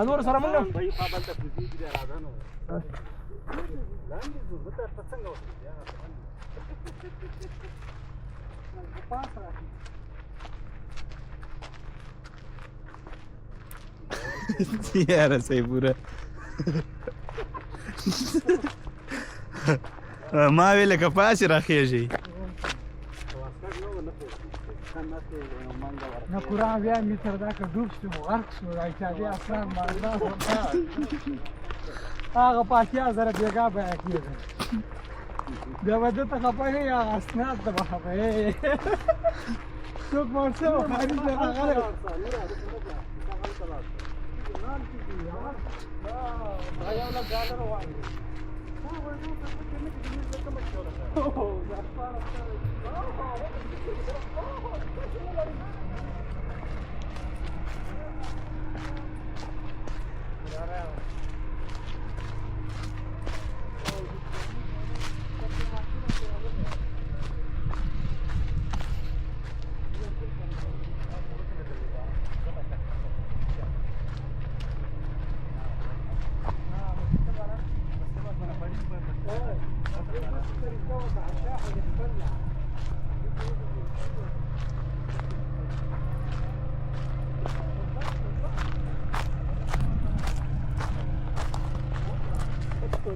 انور سره مونږ بای قابل ته فزي دي راځنو لاندې زو ته څنګه وځي پاس راځي यार सही पूरा ما ویل که پاس راخیږي نه قرآن بیا متر دا که ډوب شو غرق شو راځي بیا اسلام مردا هغه پاتیا زره بیګا بیا کیږي بیا ودا ته خپه یا اسناد ته خپه څوک ورسو حدیث راغله